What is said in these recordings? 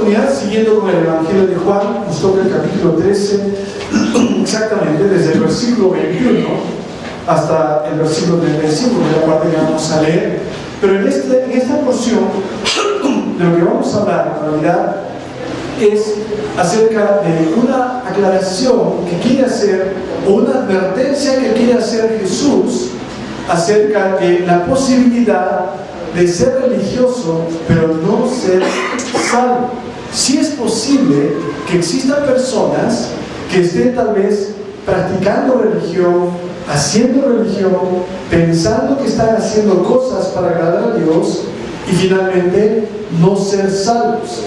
oportunidad, siguiendo con el Evangelio de Juan, nos toca el capítulo 13, exactamente desde el versículo 21 hasta el versículo 35, que es la parte que vamos a leer. Pero en esta porción, de lo que vamos a hablar en realidad es acerca de una aclaración que quiere hacer, o una advertencia que quiere hacer Jesús acerca de la posibilidad de ser religioso, pero no ser salvo. Sí es posible que existan personas que estén tal vez practicando religión, haciendo religión, pensando que están haciendo cosas para agradar a Dios y finalmente no ser salvos.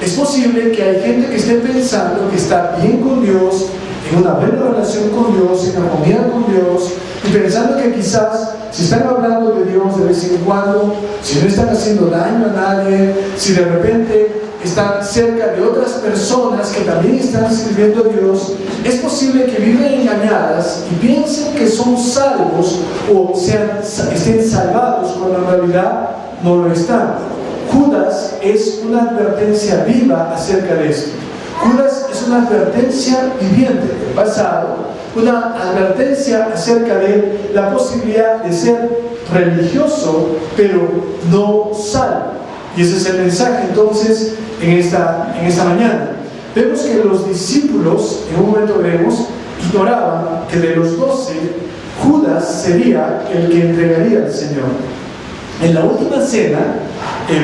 Es posible que hay gente que esté pensando que está bien con Dios, en una buena relación con Dios, en armonía con Dios, y pensando que quizás si están hablando de Dios de vez en cuando, si no están haciendo daño a nadie, si de repente están cerca de otras personas que también están sirviendo a Dios, es posible que vivan engañadas y piensen que son salvos o estén salvados cuando en realidad no lo están. Judas es una advertencia viva acerca de esto. Judas es una advertencia viviente del pasado, una advertencia acerca de la posibilidad de ser religioso, pero no salvo. Y ese es el mensaje entonces en esta mañana. Vemos que los discípulos, en un momento vemos, ignoraban que de los 12, Judas sería el que entregaría al Señor. En la última cena,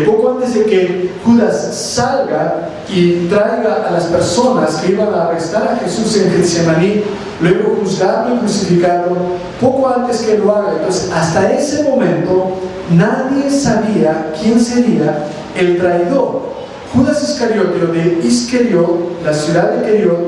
poco antes de que Judas salga y traiga a las personas que iban a arrestar a Jesús en Getsemaní, luego juzgarlo y crucificarlo, poco antes que lo haga, entonces hasta ese momento nadie sabía quién sería el traidor. Judas Iscariote, o de Iscariot, la ciudad de Queriot,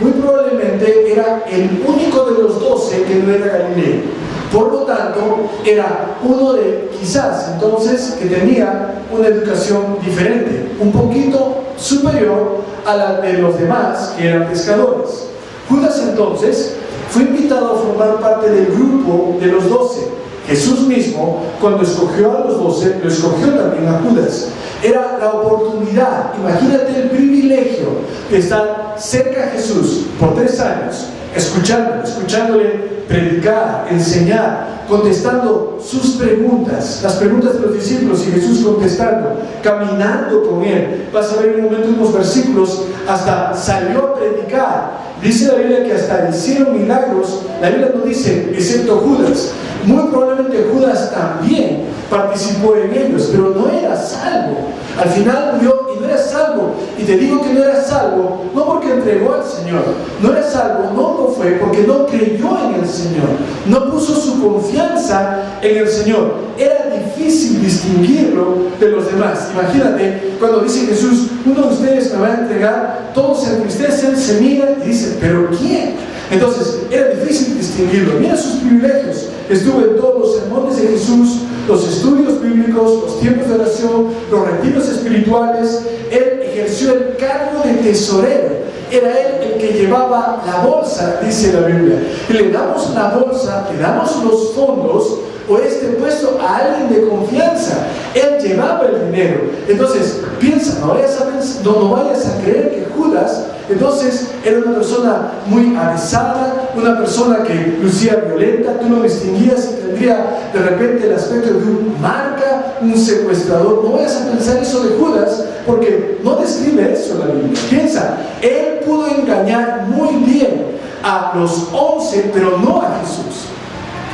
muy probablemente era el único de los 12 que no era Galileo. Por lo tanto, era uno de, quizás entonces, que tenía una educación diferente, un poquito superior a la de los demás que eran pescadores. Judas entonces fue invitado a formar parte del grupo de los 12. Jesús mismo, cuando escogió a los 12, lo escogió también a Judas. Era la oportunidad, imagínate el privilegio de estar cerca a Jesús por 3 años, escuchándole predicar, enseñar, contestando sus preguntas, las preguntas de los discípulos y Jesús contestando, caminando con él. Vas a ver en un momento unos versículos, hasta salió a predicar. Dice la Biblia que hasta hicieron milagros. La Biblia no dice, excepto Judas. Muy probablemente Judas también participó en ellos, pero no era salvo. Al final murió y no era salvo. Y te digo que no era salvo, no porque entregó al Señor. No era salvo, no lo fue porque no creyó en el Señor. No puso su confianza en el Señor. Era difícil distinguirlo de los demás. Imagínate, cuando dice Jesús, uno de ustedes me va a entregar, todos se entristecen, se miran y dicen, ¿pero quién? Entonces, era difícil distinguirlo. Mira sus privilegios. Estuvo en todos los sermones de Jesús, los estudios bíblicos, los tiempos de oración, los retiros espirituales. Él ejerció el cargo de tesorero. Era él el que llevaba la bolsa, dice la Biblia. Y le damos la bolsa, le damos los fondos o este puesto a alguien de confianza. Él llevaba el dinero. Entonces, piensa, no vayas a creer que Judas entonces era una persona muy avisada, una persona que lucía violenta, tú lo distinguías y tendría de repente el aspecto de un marca, un secuestrador. No vayas a pensar eso de Judas, porque no describe eso la Biblia. Piensa, él pudo engañar muy bien a los 11, pero no a Jesús.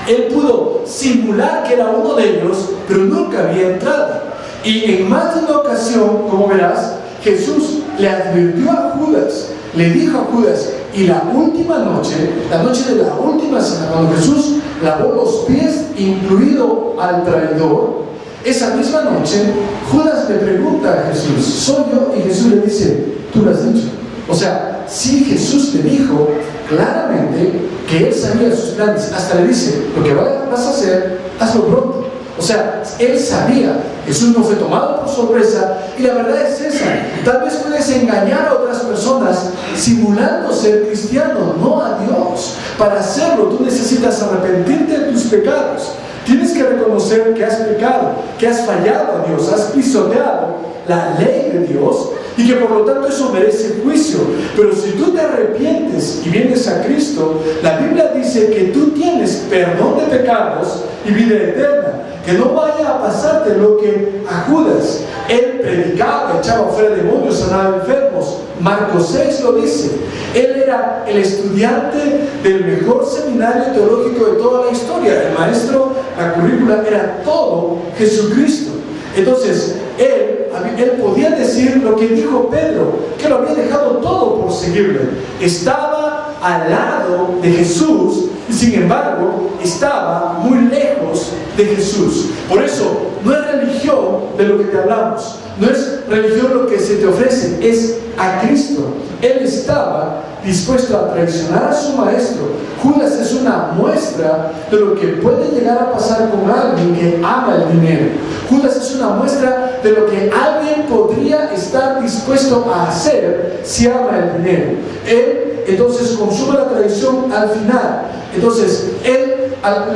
Él pudo simular que era uno de ellos, pero nunca había entrado. Y en más de una ocasión, como verás, Jesús le advirtió a Judas, le dijo a Judas, y la última noche, la noche de la última cena, cuando Jesús lavó los pies, incluido al traidor, esa misma noche, Judas le pregunta a Jesús, ¿soy yo? Y Jesús le dice, tú lo has dicho. O sea, sí, Jesús le dijo claramente que él sabía sus planes. Hasta le dice, lo que vas a hacer, hazlo pronto. O sea, él sabía. Jesús no fue tomado por sorpresa. Y la verdad es esa. Tal vez puedes engañar a otras personas simulando ser cristiano, no a Dios. Para hacerlo, tú necesitas arrepentirte de tus pecados. Tienes que reconocer que has pecado, que has fallado a Dios, has pisoteado la ley de Dios y que por lo tanto eso merece juicio. Pero si tú te arrepientes y vienes a Cristo, la Biblia dice que tú tienes perdón de pecados y vida eterna. Que no vaya a pasarte lo que a Judas. Él predicaba, echaba fuera demonios, sanaba enfermos. Marcos 6 lo dice. Él era el estudiante del mejor seminario teológico de toda la historia. El maestro, la currícula era todo Jesucristo. Entonces, él podía decir lo que dijo Pedro, que lo había dejado todo por seguirle. Estaba al lado de Jesús y sin embargo estaba muy lejos de Jesús. Por eso, no es religión de lo que te hablamos, no es religión lo que se te ofrece, es a Cristo. Él estaba dispuesto a traicionar a su maestro. Judas es una muestra de lo que puede llegar a pasar con alguien que ama el dinero. Judas es una muestra de lo que alguien podría estar dispuesto a hacer si ama el dinero. Él entonces consume la traición al final. Entonces él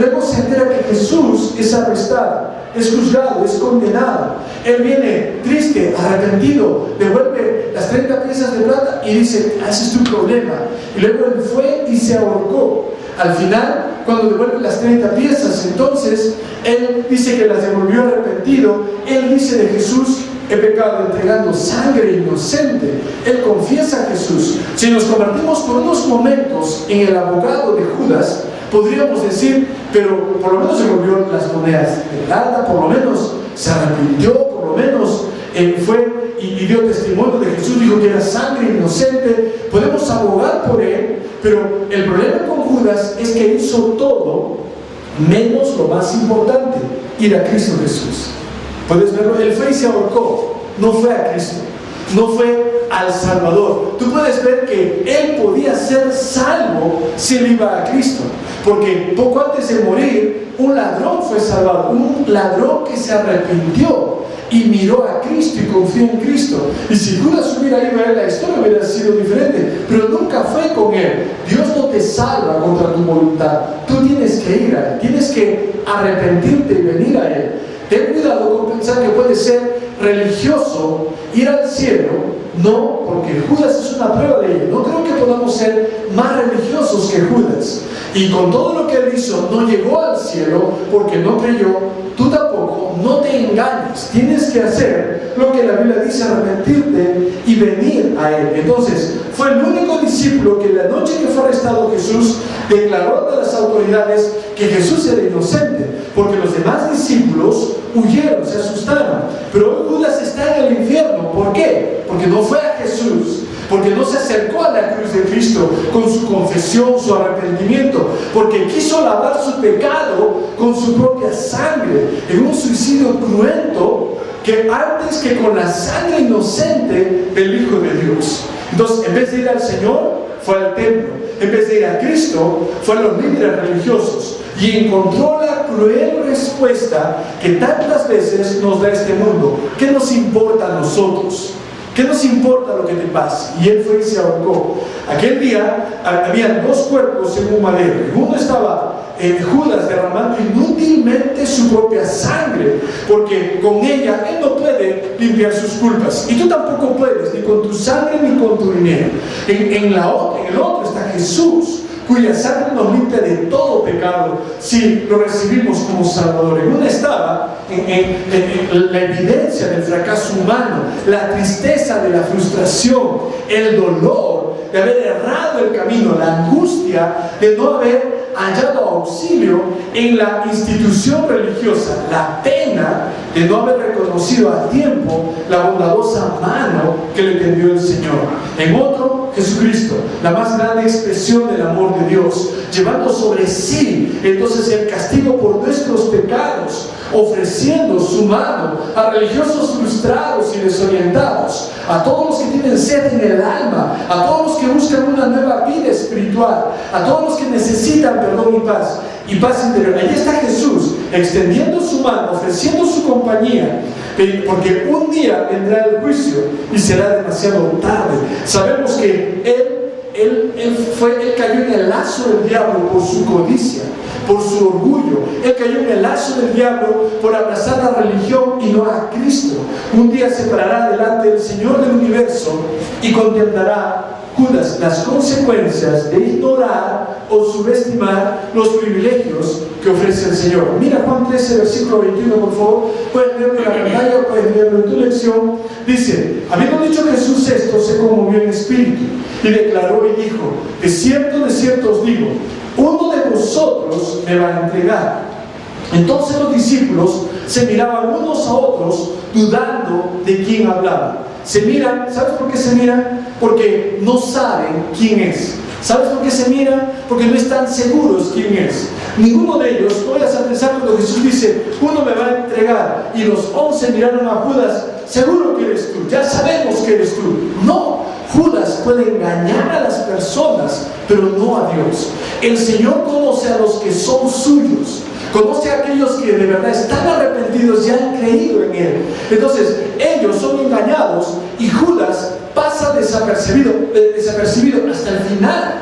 luego se entera que Jesús es arrestado, es juzgado, es condenado. Él viene triste, arrepentido, devuelve las 30 piezas de plata y dice, ese es tu problema. Y luego él fue y se ahorcó. Al final, cuando devuelve las 30 piezas, entonces él dice que las devolvió arrepentido. Él dice de Jesús, he pecado entregando sangre inocente. Él confiesa a Jesús. Si nos convertimos por unos momentos en el abogado de Judas, podríamos decir, pero por lo menos devolvió las monedas de plata, por lo menos se arrepintió, por lo menos fue y dio testimonio de Jesús, dijo que era sangre inocente. Podemos abogar por él, pero el problema con Judas es que hizo todo menos lo más importante, ir a Cristo Jesús. Puedes verlo, él fue y se ahorcó, no fue a Cristo, no fue al Salvador. Tú puedes ver que él podía ser salvo si él iba a Cristo, porque poco antes de morir un ladrón fue salvado, un ladrón que se arrepintió y miró a Cristo y confió en Cristo. Y si Judas hubiera ido a él, la historia hubiera sido diferente, pero nunca fue con él. Dios no te salva contra tu voluntad, tú tienes que ir a él, tienes que arrepentirte y venir a él. Ten cuidado con pensar que puede ser religioso ir al cielo. No, porque Judas es una prueba de ello. No creo que podamos ser más religiosos que Judas. Y con todo lo que él hizo, no llegó al cielo porque no creyó. Tú tampoco, no te engañes. Tienes que hacer lo que la Biblia dice, arrepentirte y venir a él. Entonces, fue el único discípulo que la noche que fue arrestado Jesús declaró ante las autoridades que Jesús era inocente, porque los demás discípulos huyeron, se asustaron. Pero hoy Judas está en el infierno. ¿Por qué? Porque no fue a Jesús, porque no se acercó a la cruz de Cristo con su confesión, su arrepentimiento, porque quiso lavar su pecado con su propia sangre, en un suicidio cruento, que antes que con la sangre inocente del Hijo de Dios. Entonces, en vez de ir al Señor, fue al templo. En vez de ir a Cristo, fue a los líderes religiosos y encontró la cruel respuesta que tantas veces nos da este mundo. ¿Qué nos importa a nosotros? ¿Qué nos importa lo que te pase? Y él fue y se ahorcó. Aquel día había dos cuerpos en un madero. Uno estaba Judas derramando inútilmente su propia sangre, porque con ella él no puede limpiar sus culpas. Y tú tampoco puedes, ni con tu sangre ni con tu dinero. En el otro está Jesús, cuya sangre nos limpia de todo pecado si lo recibimos como Salvador. En una estaba en la evidencia del fracaso humano, la tristeza de la frustración, el dolor de haber errado el camino, la angustia de no haber hallado auxilio en la institución religiosa, la pena de no haber reconocido a tiempo la bondadosa mano que le tendió el Señor. En otro, Jesucristo, la más grande expresión del amor de Dios, llevando sobre sí entonces el castigo por nuestros pecados, ofreciendo su mano a religiosos frustrados y desorientados, a todos los que tienen sed en el alma, a todos los que buscan una nueva vida espiritual, a todos los que necesitan perdón y paz interior. Allí está Jesús extendiendo su mano, ofreciendo su compañía, porque un día vendrá el juicio y será demasiado tarde. Sabemos que él cayó en el lazo del diablo por su codicia, por su orgullo. Él cayó en el lazo lazo del diablo por abrazar la religión y no a Cristo. Un día se parará delante del Señor del universo y contemplará Judas las consecuencias de ignorar o subestimar los privilegios que ofrece el Señor. Mira Juan 13, versículo 21, por favor. Puedes leerlo en la pantalla, puedes leerlo en tu lección. Dice: habiendo dicho Jesús esto, se conmovió en espíritu y declaró y dijo: de cierto os digo, uno de vosotros me va a entregar. Entonces los discípulos se miraban unos a otros, dudando de quién hablaba. Se miran, ¿sabes por qué se miran? Porque no saben quién es. ¿Sabes por qué se miran? Porque no están seguros quién es. Ninguno de ellos, no vayas a pensar cuando Jesús dice: uno me va a entregar, y los 11 miraron a Judas: seguro que eres tú, ya sabemos que eres tú. No, Judas puede engañar a las personas, pero no a Dios. El Señor conoce a los que son suyos. Conoce a aquellos que de verdad están arrepentidos y han creído en Él. Entonces, ellos son engañados y Judas pasa desapercibido hasta el final.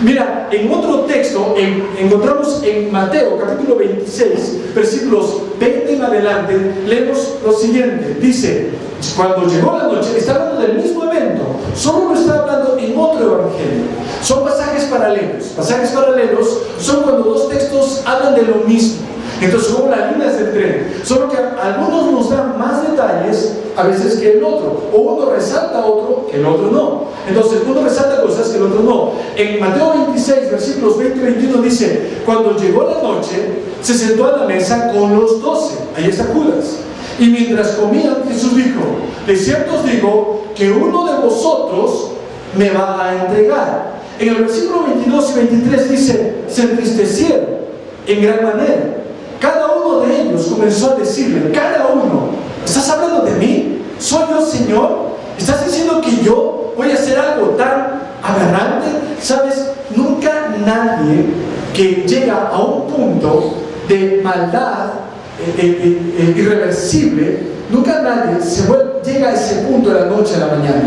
Mira, en otro texto, encontramos en Mateo, capítulo 26, versículos 20 en adelante, leemos lo siguiente. Dice: cuando llegó la noche, está hablando del mismo evento, solo lo está hablando en otro evangelio. Son pasajes paralelos. Pasajes paralelos son cuando dos textos hablan de lo mismo. Entonces, son las líneas del tren, solo que algunos nos dan más detalles a veces que el otro, o uno resalta a otro que el otro no. Entonces, uno resalta cosas que el otro no. En Mateo 26, versículos 20 y 21 dice: cuando llegó la noche, se sentó a la mesa con los 12. Ahí está Judas. Y mientras comían, Jesús dijo: de cierto os digo que uno de vosotros me va a entregar. En el versículo 22 y 23 dice: se entristecieron en gran manera. Cada uno de ellos comenzó a decirle, cada uno: ¿estás hablando de mí? ¿Soy yo, Señor? ¿Estás diciendo que yo voy a hacer algo tan aberrante? ¿Sabes? Nunca nadie que llega a un punto de maldad irreversible, nunca nadie llega a ese punto de la noche a la mañana.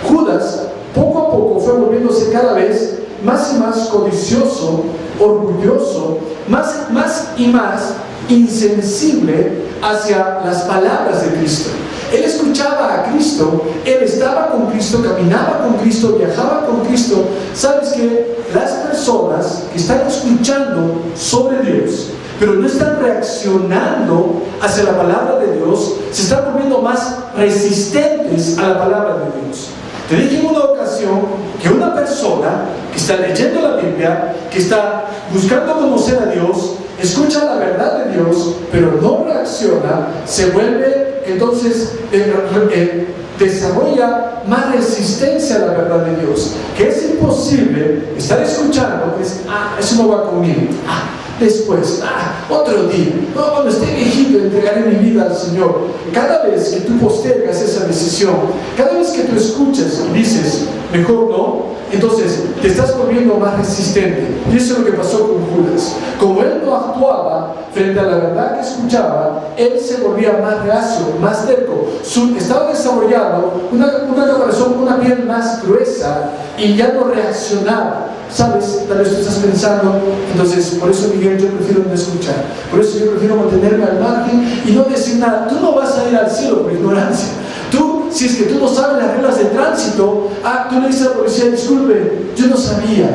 Judas poco a poco fue volviéndose cada vez más y más codicioso, orgulloso, más y más insensible hacia las palabras de Cristo. Él escuchaba a Cristo, él estaba con Cristo, caminaba con Cristo, viajaba con Cristo. ¿Sabes qué? Las personas que están escuchando sobre Dios, pero no están reaccionando hacia la palabra de Dios, se están volviendo más resistentes a la palabra de Dios. Te dije en una ocasión que una persona que está leyendo la Biblia, que está buscando conocer a Dios, escucha la verdad de Dios, pero no reacciona, se vuelve, entonces desarrolla más resistencia a la verdad de Dios. Que es imposible estar escuchando, eso no va conmigo. Después, otro día, cuando esté viejito entregaré mi vida al Señor. Cada vez que tú postergas esa decisión, cada vez que tú escuchas y dices, mejor no, entonces te estás volviendo más resistente. Y eso es lo que pasó con Judas. Como él no actuaba frente a la verdad que escuchaba, él se volvía más reacio, más terco. Estaba desarrollando una corazón, una piel más gruesa, y ya no reaccionaba. ¿Sabes? Tal vez tú estás pensando, entonces, por eso, Miguel, yo prefiero no escuchar. Por eso yo prefiero mantenerme al margen y no decir nada. Tú no vas a ir al cielo por ignorancia. Tú, si es que tú no sabes las reglas de tránsito, tú le dices a la policía: disculpe, yo no sabía.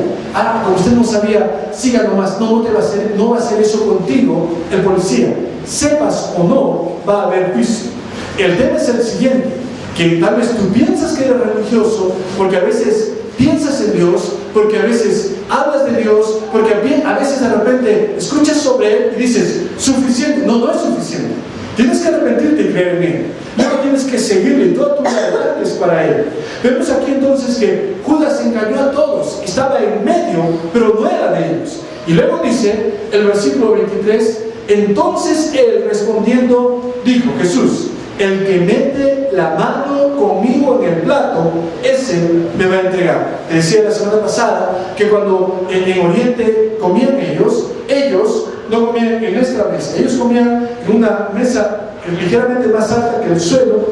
Como usted no sabía, siga nomás. No va a hacer eso contigo el policía. Sepas o no, va a haber juicio. El tema es el siguiente, que tal vez tú piensas que eres religioso, porque a veces piensas en Dios, porque a veces hablas de Dios, porque a veces de repente escuchas sobre Él y dices, suficiente. No es suficiente. Tienes que arrepentirte y creer en Él. Luego tienes que seguirle, toda tu verdad es para Él. Vemos aquí entonces que Judas engañó a todos, estaba en medio, pero no era de ellos. Y luego dice el versículo 23, entonces Él respondiendo dijo, Jesús: el que mete la mano conmigo en el plato, ese me va a entregar. Te decía la semana pasada que cuando en Oriente comían ellos no comían en nuestra mesa, ellos comían en una mesa ligeramente más alta que el suelo,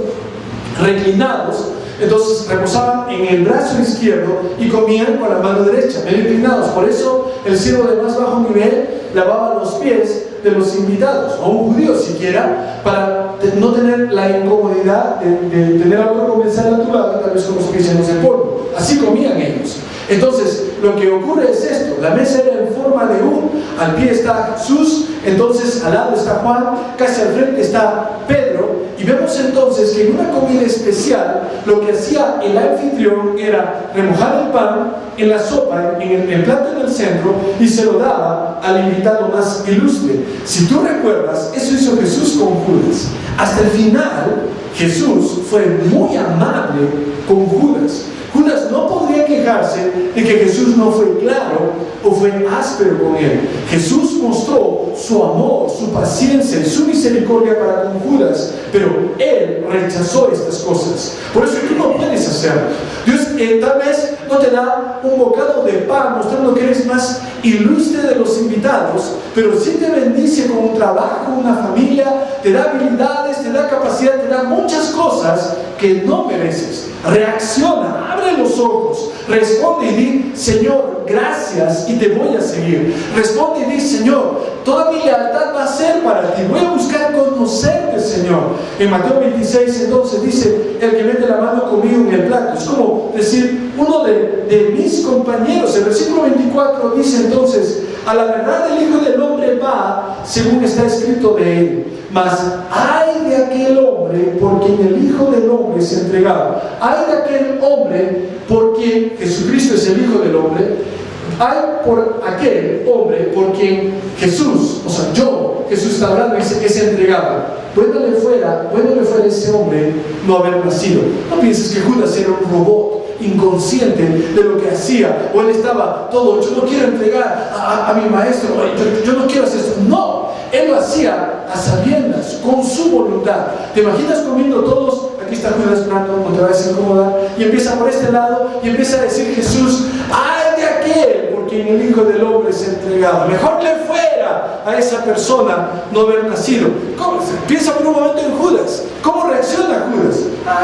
reclinados. Entonces reposaban en el brazo izquierdo y comían con la mano derecha, medio inclinados. Por eso el siervo de más bajo nivel lavaba los pies, de los invitados, a un judío siquiera, para no tener la incomodidad de tener algo que comenzar a tu lado, tal vez con los pies llenos de polvo. Así comían ellos. Entonces, lo que ocurre es esto: la mesa era en forma de U, al pie está Jesús, entonces al lado está Juan, casi al frente está Pedro, y vemos entonces que en una comida especial, lo que hacía el anfitrión era remojar el pan en la sopa, en el plato en el centro, y se lo daba al invitado más ilustre. Si tú recuerdas, eso hizo Jesús con Judas. Hasta el final, Jesús fue muy amable con Judas. Judas no podría quejarse de que Jesús no fue claro o fue áspero con él. Jesús mostró su amor, su paciencia y su misericordia para con Judas, pero él rechazó estas cosas. Por eso tú no puedes hacerlo. Dios tal vez no te da un bocado de pan mostrando que eres más ilustre de los invitados, pero sí te bendice con un trabajo, una familia, te da habilidades, te da capacidad, te da muchas cosas que no mereces. Reacciona, abre los ojos, responde y di: Señor, gracias, y te voy a seguir. Responde y di: Señor, toda mi lealtad va a ser para ti, voy a buscar conocerte, Señor. En Mateo 26 entonces dice: el que mete la mano conmigo en el plato. Es como decir, uno de mis compañeros. El versículo 24 dice entonces: a la verdad el Hijo del Hombre va según está escrito de él. Mas ay de aquel hombre por quien el Hijo del Hombre es entregado. Ay de aquel hombre por quien Jesucristo es el Hijo del Hombre. Ay por aquel hombre por quien Jesús, o sea, Jesús está hablando y dice que es entregado. Bueno le fuera ese hombre no haber nacido. No pienses que Judas era un robot inconsciente de lo que hacía, o él estaba todo: yo no quiero entregar a mi maestro, yo no quiero hacer esto. No, él lo hacía a sabiendas, con su voluntad. ¿Te imaginas comiendo todos? Aquí está Judas esperando, no te vayas a incomodar, y empieza por este lado y empieza a decir Jesús: ay de aquel por quien el Hijo del Hombre es entregado. Mejor le fuera a esa persona no haber nacido. ¿Cómo? Piensa por un momento en Judas. ¿Cómo reacciona Judas?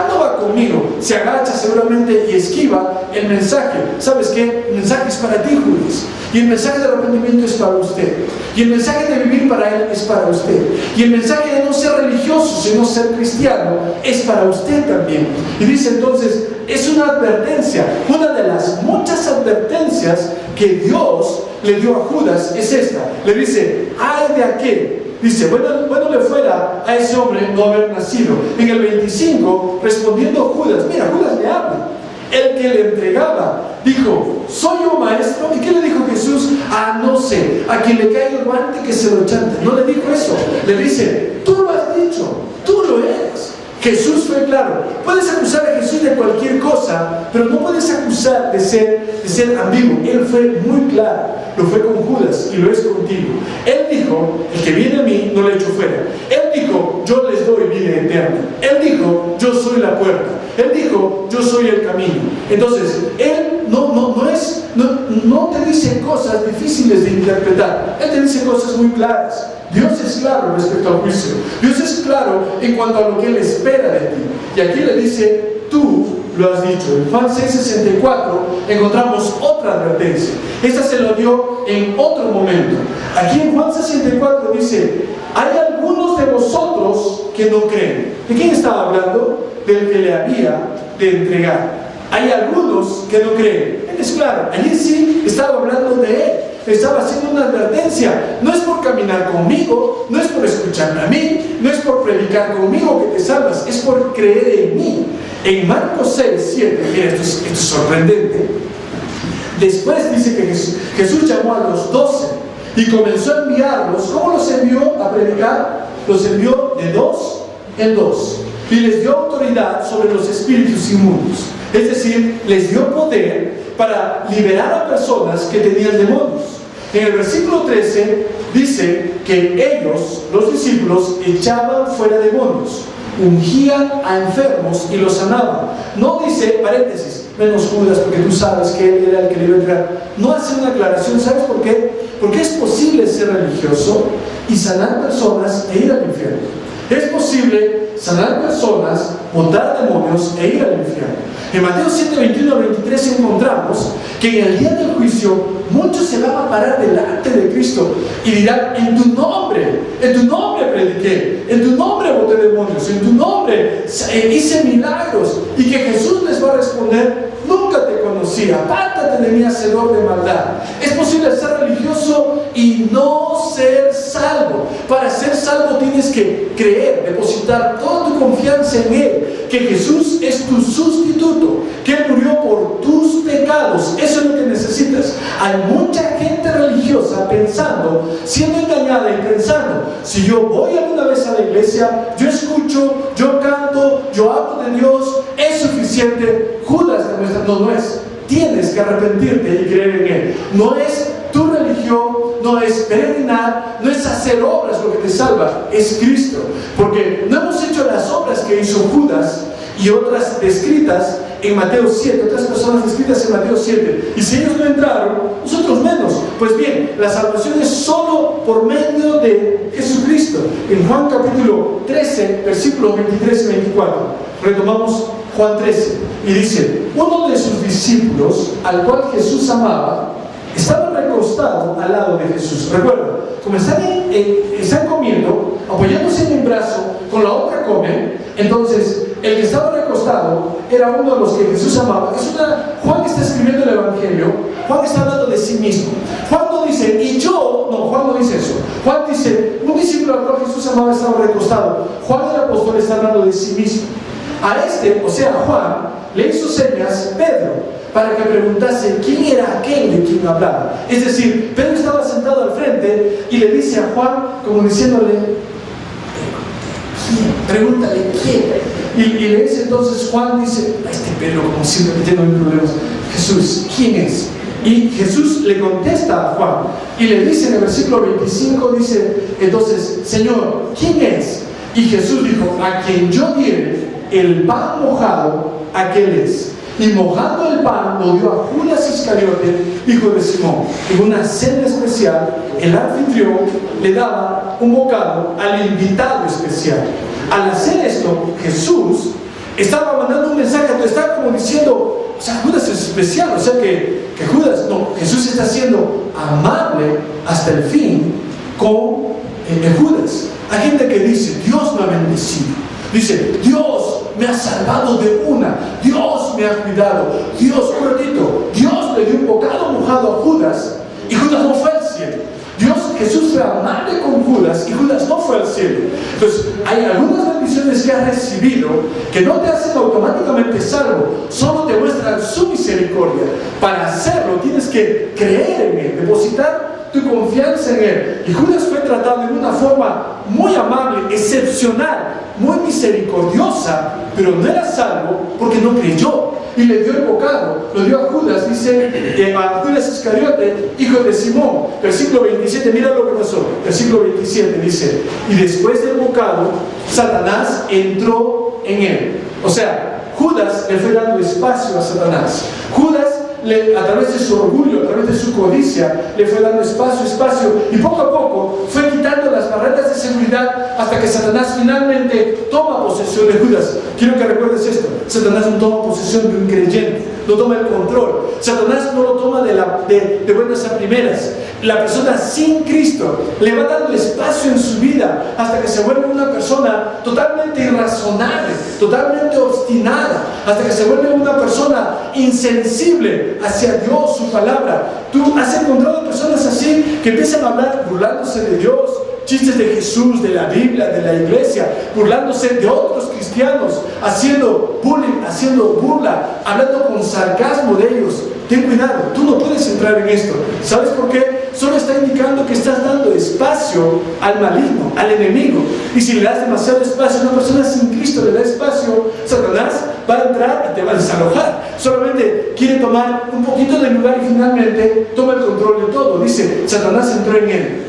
No va conmigo. Se agacha seguramente y esquiva el mensaje. ¿Sabes qué? El mensaje es para ti, Judas. Y el mensaje de arrepentimiento es para usted. Y el mensaje de vivir para Él es para usted. Y el mensaje de no ser religioso, sino ser cristiano, es para usted también. Y dice entonces, es una advertencia. Una de las muchas advertencias que Dios le dio a Judas es esta. Le dice: ay de aquel. Dice: bueno le fuera a ese hombre no haber nacido. En el 25, respondiendo Judas, mira, Judas le habla. El que le entregaba dijo: ¿soy yo maestro? ¿Y qué le dijo Jesús? No sé, a quien le caiga el guante que se lo chante. No le dijo eso, le dice: tú lo has dicho, tú lo eres. Jesús fue claro. Puedes acusar a Jesús de cualquier cosa, pero no puedes acusar de ser ambiguo. Él fue muy claro. Lo fue con Judas y lo es contigo. Él dijo: el que viene a mí no le echo fuera. Él dijo: yo les doy vida eterna. Él dijo: yo soy la puerta. Él dijo: yo soy el camino. Entonces, Él no te dice cosas difíciles de interpretar. Él te dice cosas muy claras. Dios es claro respecto al juicio. Dios es claro en cuanto a lo que Él espera de ti. Y aquí le dice: tú lo has dicho. En Juan 6:64 encontramos otra advertencia. Esta se lo dio en otro momento. Aquí en Juan 6:64 dice: hay algunos de vosotros que no creen. ¿De quién estaba hablando? Del que le había de entregar. Hay algunos que no creen. Él es claro. Allí sí estaba hablando de Él. Estaba haciendo una advertencia. No es por caminar conmigo, no es por escucharme a mí, no es por predicar conmigo que te salvas, es por creer en mí. En Marcos 6:7, mira, esto es sorprendente. Después dice que Jesús llamó a los 12 y comenzó a enviarlos. ¿Cómo los envió a predicar? Los envió de 2 en 2 y les dio autoridad sobre los espíritus inmundos. Es decir, les dio poder para liberar a personas que tenían demonios. En el versículo 13 dice que ellos, los discípulos, echaban fuera demonios, ungían a enfermos y los sanaban. No dice, paréntesis, menos Judas, porque tú sabes que él era el que le iba a entrar. No hace una aclaración. ¿Sabes por qué? Porque es posible ser religioso y sanar personas e ir al infierno. Es posible sanar personas, botar demonios e ir al infierno. En Mateo 7, 21 al 23 encontramos que en el día del juicio muchos se van a parar delante de Cristo y dirán: en tu nombre prediqué, en tu nombre boté demonios, en tu nombre hice milagros. Y que Jesús les va a responder: nunca te conocí, apártate de mí, hacedor de maldad. Es posible ser religioso y no ser salvo. Para ser salvo tienes que creer, depositar toda tu confianza en Él, que Jesús es tu sustituto, que Él murió por tus pecados. Eso es lo que necesitas. Hay mucha gente religiosa pensando, siendo engañada y pensando: si yo voy alguna vez a la iglesia, yo escucho, yo canto, yo hablo de Dios, es suficiente. Judas demuestra: no es. Tienes que arrepentirte y creer en Él. No es tu religión, no es peregrinar, no es hacer obras lo que te salva, es Cristo. Porque no hemos hecho las obras que hizo Judas y otras descritas en Mateo 7, otras personas descritas en Mateo 7. Y si ellos no entraron, nosotros menos. Pues bien, la salvación es solo por medio de Jesucristo. En Juan capítulo 13, versículos 23 y 24, retomamos Juan 13, y dice: uno de sus discípulos, al cual Jesús amaba, estaba recostado al lado de Jesús. Recuerda, como están comiendo, apoyándose en un brazo, con la otra comen. Entonces, el que estaba recostado era uno de los que Jesús amaba. Juan está escribiendo el Evangelio. Juan está hablando de sí mismo. Juan no dice: Juan no dice eso. Juan dice: un discípulo al cual Jesús amaba estaba recostado. Juan el apóstol está hablando de sí mismo. A Juan, le hizo señas Pedro para que preguntase quién era aquel de quien hablaba. Es decir, Pedro estaba sentado al frente y le dice a Juan, como diciéndole: ¿quién? Pregúntale quién. Y le dice entonces Juan, dice: Pedro, como siempre metiéndome en problemas, Jesús, ¿quién es? Y Jesús le contesta a Juan y le dice en el versículo 25, dice entonces: Señor, ¿quién es? Y Jesús dijo: a quien yo diere el pan mojado, aquel es. Y mojando el pan lo dio a Judas Iscariote, hijo de Simón. En una cena especial, el anfitrión le daba un bocado al invitado especial. Al hacer esto, Jesús estaba mandando un mensaje, estaba como diciendo: o sea, Judas es especial, o sea que Jesús está siendo amable hasta el fin con Judas. Hay gente que dice: Dios me ha bendecido. Dice: Dios me ha salvado de una, Dios me ha cuidado, Dios le dio un bocado mojado a Judas y Judas no fue al cielo. Jesús fue amable con Judas y Judas no fue al cielo. Entonces, hay algunas bendiciones que has recibido que no te hacen automáticamente salvo, solo te muestran su misericordia. Para hacerlo tienes que creer en Él, depositar tu confianza en Él. Y Judas fue tratado de una forma muy amable, excepcional, muy misericordiosa, pero no era salvo porque no creyó y le dio el bocado, lo dio a Judas, dice a Judas Iscariote, hijo de Simón. Versículo 27, mira lo que pasó. Versículo 27 dice: y después del bocado, Satanás entró en él. O sea, Judas le fue dando espacio a Satanás. Judas, a través de su orgullo, a través de su codicia, le fue dando espacio, y poco a poco fue quitando las barreras de seguridad hasta que Satanás finalmente toma posesión de Judas. Quiero que recuerdes esto: Satanás no toma posesión de un creyente, no toma el control. Satanás no lo toma de buenas a primeras. La persona sin Cristo le va dando espacio en su vida hasta que se vuelve una persona totalmente irrazonable, totalmente obstinada, hasta que se vuelve una persona insensible hacia Dios, su palabra. Tú has encontrado personas así que empiezan a hablar burlándose de Dios, chistes de Jesús, de la Biblia, de la iglesia, burlándose de otros cristianos, haciendo bullying, haciendo burla, hablando con sarcasmo de ellos. Ten cuidado, tú no puedes entrar en esto. ¿Sabes por qué? Solo está indicando que estás dando espacio al maligno, al enemigo. Y si le das demasiado espacio a una persona sin Cristo, le da espacio, Satanás va a entrar y te va a desalojar. Solamente quiere tomar un poquito de lugar y finalmente toma el control de todo. Dice: Satanás entró en él.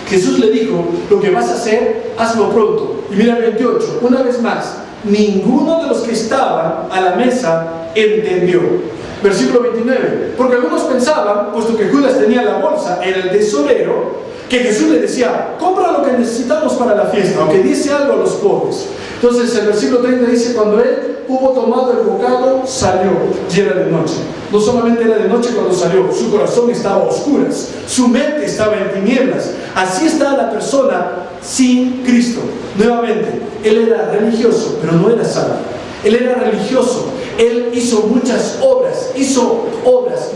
Jesús le dijo: lo que vas a hacer, hazlo pronto. Y mira el 28, una vez más, ninguno de los que estaban a la mesa entendió. Versículo 29. Porque algunos pensaban, puesto que Judas tenía la bolsa, era el tesorero, que Jesús le decía, compra lo que necesitamos para la fiesta, o que diese algo a los pobres. Entonces el versículo 30 dice, cuando él hubo tomado el bocado, salió, y era de noche. No solamente era de noche cuando salió, su corazón estaba a oscuras, su mente estaba en tinieblas. Así está la persona sin Cristo. Nuevamente, él era religioso, pero no era salvo. Él era religioso, él hizo muchas obras,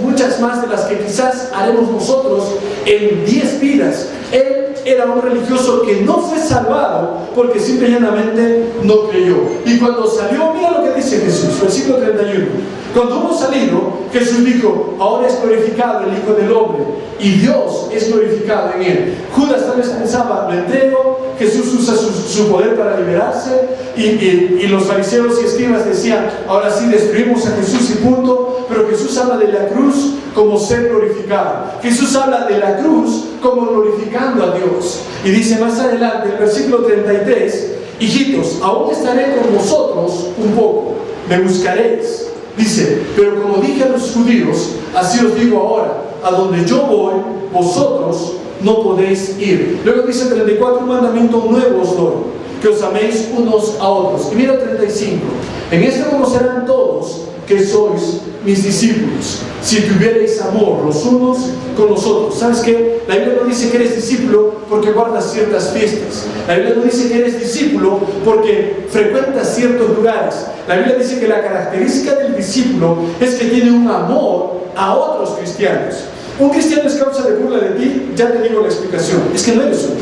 muchas más de las que quizás haremos nosotros en 10 vidas. Él era un religioso que no fue salvado porque simplemente no creyó. Y cuando salió, mira lo que dice Jesús, versículo 31. Cuando hubo salido, Jesús dijo, ahora es glorificado el Hijo del Hombre y Dios es glorificado en él. Judas tal vez pensaba, lo entrego, Jesús usa su poder para liberarse, y los fariseos y escribas decían, ahora sí destruimos a Jesús y punto. Pero Jesús habla de la cruz como ser glorificado. Jesús habla de la cruz como glorificando a Dios. Y dice más adelante, el versículo 33, hijitos, aún estaré con vosotros un poco, me buscaréis. Dice, pero como dije a los judíos, así os digo ahora, a donde yo voy, vosotros no podéis ir. Luego dice 34, un mandamiento nuevo os doy, que os améis unos a otros. Y mira 35, en esto conocerán todos que sois mis discípulos, si tuvierais amor los unos con los otros. ¿Sabes qué? La Biblia no dice que eres discípulo porque guardas ciertas fiestas. La Biblia no dice que eres discípulo porque frecuentas ciertos lugares. La Biblia dice que la característica del discípulo es que tiene un amor a otros cristianos. Un cristiano es causa de burla de ti, ya te digo la explicación, es que no eres uno.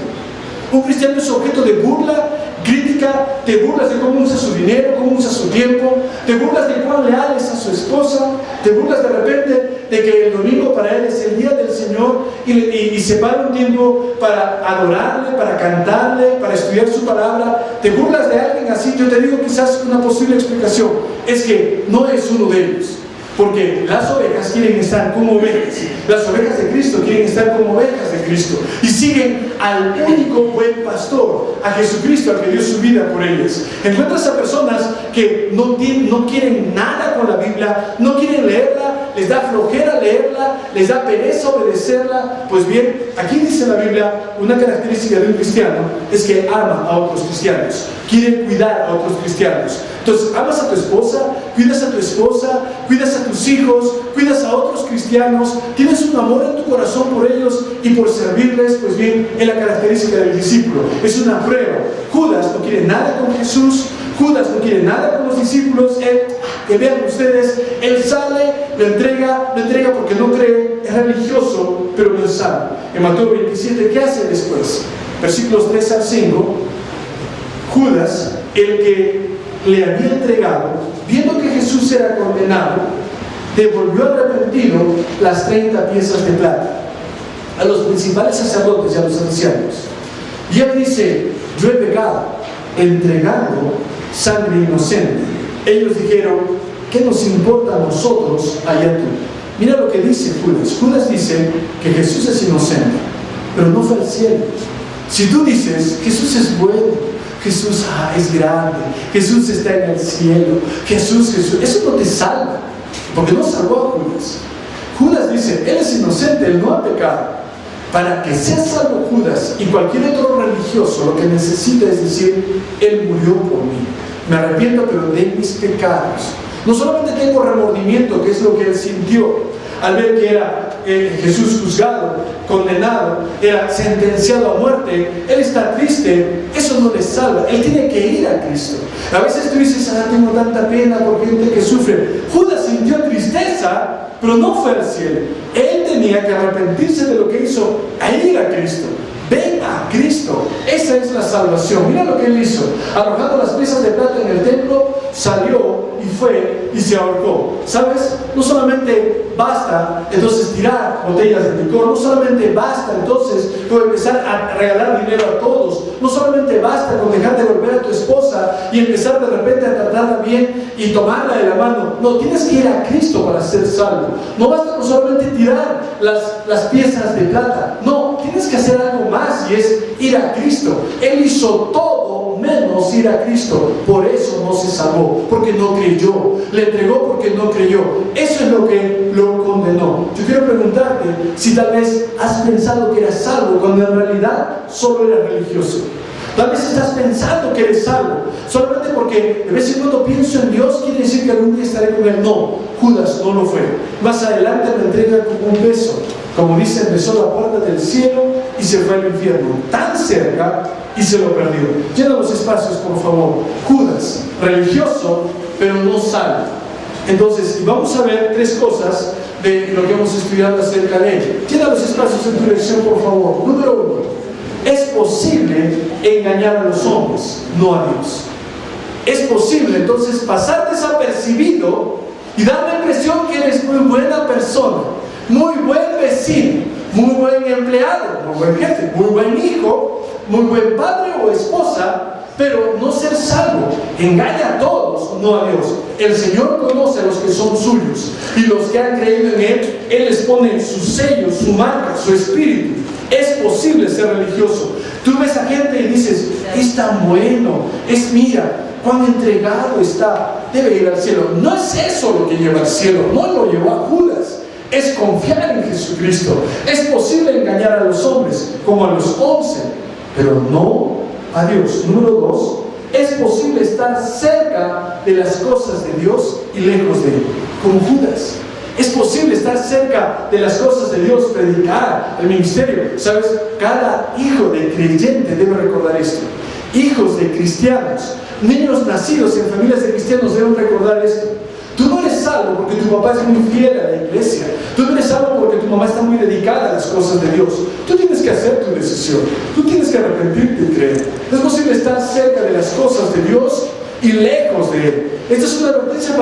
Un cristiano es objeto de burla, crítica, te burlas de cómo usa su dinero, cómo usa su tiempo, te burlas de cuán leal es a su esposa, te burlas de repente de que el domingo para él es el día del Señor y separa un tiempo para adorarle, para cantarle, para estudiar su palabra. Te burlas de alguien así. Yo te digo quizás una posible explicación, es que no es uno de ellos. Porque las ovejas quieren estar como ovejas. Las ovejas de Cristo quieren estar como ovejas de Cristo. Y siguen al único buen pastor, a Jesucristo, al que dio su vida por ellas. Encuentras a personas que no quieren nada con la Biblia, no quieren leerla, les da flojera leerla, les da pereza obedecerla. Pues bien, aquí dice la Biblia, una característica de un cristiano es que ama a otros cristianos, quiere cuidar a otros cristianos. Entonces, amas a tu esposa, cuidas a tu esposa, cuidas a tus hijos, cuidas a otros cristianos, tienes un amor en tu corazón por ellos y por servirles. Pues bien, es la característica del discípulo, es una prueba. Judas no quiere nada con Jesús, Judas no quiere nada con los discípulos. Que vean ustedes, él sale, lo entrega porque no cree, es religioso, pero no es salvo. En Mateo 27, ¿qué hace después? Versículos 3 al 5, Judas, el que le había entregado, viendo que Jesús era condenado, devolvió arrepentido las 30 piezas de plata a los principales sacerdotes y a los ancianos. Y él dice, yo he pecado entregando sangre inocente. Ellos dijeron, ¿qué nos importa a nosotros allá tú? Mira lo que dice Judas. Judas dice que Jesús es inocente, pero no fue al cielo. Si tú dices, Jesús es bueno, Jesús es grande, Jesús está en el cielo, Jesús, eso no te salva, porque no salvó a Judas. Judas dice, él es inocente, él no ha pecado. Para que sea salvo Judas y cualquier otro religioso, lo que necesita es decir, él murió por mí, me arrepiento pero de mis pecados. No solamente tengo remordimiento, que es lo que él sintió al ver que era Jesús juzgado, condenado, era sentenciado a muerte. Él está triste, eso no le salva, él tiene que ir a Cristo. A veces tú dices, tengo tanta pena por gente que sufre. Judas sintió tristeza, pero no fue al cielo. Él tenía que arrepentirse de lo que hizo, a ir a Cristo. Ven a Cristo, esa es la salvación. Mira lo que él hizo, arrojando las piezas de plata en el templo, salió y fue y se ahorcó. ¿Sabes? No solamente basta entonces tirar botellas de licor, no solamente basta entonces con empezar a regalar dinero a todos, no solamente basta con dejar de volver a tu esposa y empezar de repente a tratarla bien y tomarla de la mano. No, tienes que ir a Cristo para ser salvo. No basta con solamente tirar las piezas de plata, no, tienes que que hacer algo más, y es ir a Cristo. Él hizo todo menos ir a Cristo. Por eso no se salvó, porque no creyó. Le entregó porque no creyó. Eso es lo que lo condenó. Yo quiero preguntarte si tal vez has pensado que eras salvo cuando en realidad solo eras religioso. Tal vez estás pensando que eres salvo solamente porque de vez en cuando pienso en Dios, quiere decir que algún día estaré con Él. No, Judas no lo fue. Más adelante me entrega como un beso. Como dice, besó la puerta del cielo y se fue al infierno. Tan cerca y se lo perdió. Llena los espacios, por favor. Judas, religioso, pero no salvo. Entonces, vamos a ver tres cosas de lo que hemos estudiado acerca de él. Llena los espacios en tu lección, por favor. Número 1. Es posible engañar a los hombres, no a Dios. Es posible entonces pasar desapercibido y dar la impresión que eres muy buena persona, muy buen vecino, muy buen empleado, muy buen jefe, muy buen hijo, muy buen padre o esposa, pero no ser salvo. Engaña a todos, no a Dios. El Señor conoce a los que son suyos, y los que han creído en Él, Él les pone su sello, su marca, su espíritu. Es posible ser religioso. Tú ves a gente y dices, es tan bueno, mira, cuán entregado está, debe ir al cielo. No es eso lo que lleva al cielo, no lo llevó a Judas. Es confiar en Jesucristo. Es posible engañar a los hombres, como a los 11, pero no a Dios. Número 2, es posible estar cerca de las cosas de Dios y lejos de Él, como Judas. Es posible estar cerca de las cosas de Dios, predicar, el ministerio. ¿Sabes? Cada hijo de creyente debe recordar esto. Hijos de cristianos, niños nacidos en familias de cristianos deben recordar esto. Tú no eres salvo porque tu papá es muy fiel a la iglesia. Tú no eres salvo porque tu mamá está muy dedicada a las cosas de Dios. Tú tienes que hacer tu decisión. Tú tienes que arrepentirte y creer. No es posible estar cerca de las cosas de Dios y lejos de Él. Esta es una advertencia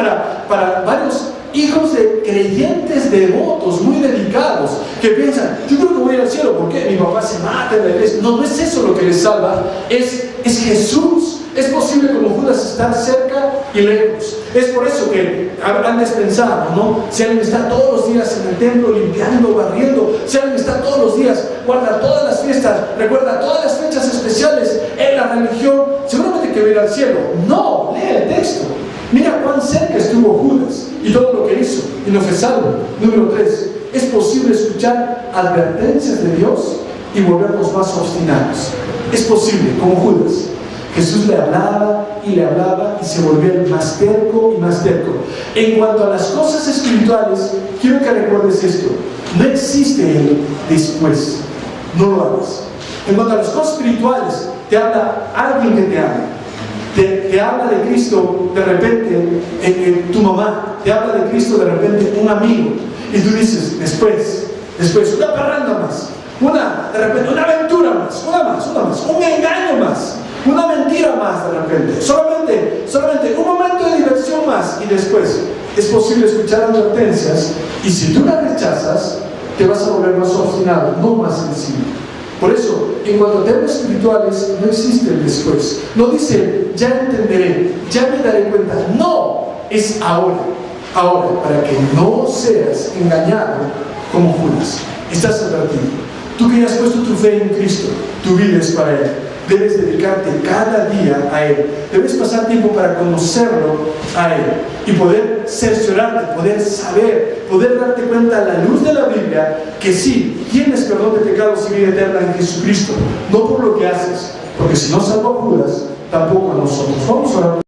para varios hijos de creyentes devotos, muy dedicados, que piensan, yo creo que voy a ir al cielo porque mi papá se mata en la iglesia. No, no es eso lo que les salva, es Jesús. Es posible, como Judas, estar cerca y lejos. Es por eso que antes pensaba, ¿no? Si alguien está todos los días en el templo limpiando, barriendo, si alguien está todos los días, guarda todas las fiestas, recuerda todas las fechas especiales en la religión, seguramente que va a ir al cielo. No, lee el texto. Mira cuán cerca estuvo Judas y todo lo que hizo, y no fue salvo. Número 3, es posible escuchar advertencias de Dios y volvernos más obstinados. Es posible, como Judas. Jesús le hablaba y se volvía más terco y más terco. En cuanto a las cosas espirituales, quiero que recuerdes esto: no existe el después, no lo hagas. En cuanto a las cosas espirituales, te habla alguien que te ama. Te habla de Cristo de repente tu mamá, te habla de Cristo de repente un amigo, y tú dices, después, una parranda más, de repente una aventura más, un engaño más, una mentira más de repente, solamente un momento de diversión más, y después es posible escuchar advertencias, y si tú las rechazas, te vas a volver más obstinado, no más sensible. Por eso, en cuanto a temas espirituales, no existe el después. No dice, ya entenderé, ya me daré cuenta. No, es ahora. Ahora, para que no seas engañado como Judas. Estás advertido. Tú que ya has puesto tu fe en Cristo, tu vida es para Él. Debes dedicarte cada día a Él. Debes pasar tiempo para conocerlo a Él y poder cerciorarte, poder saber, poder darte cuenta a la luz de la Biblia que sí, tienes perdón de pecados y vida eterna en Jesucristo, no por lo que haces, porque si no salvó a Judas, tampoco a nosotros. Vamos a orar.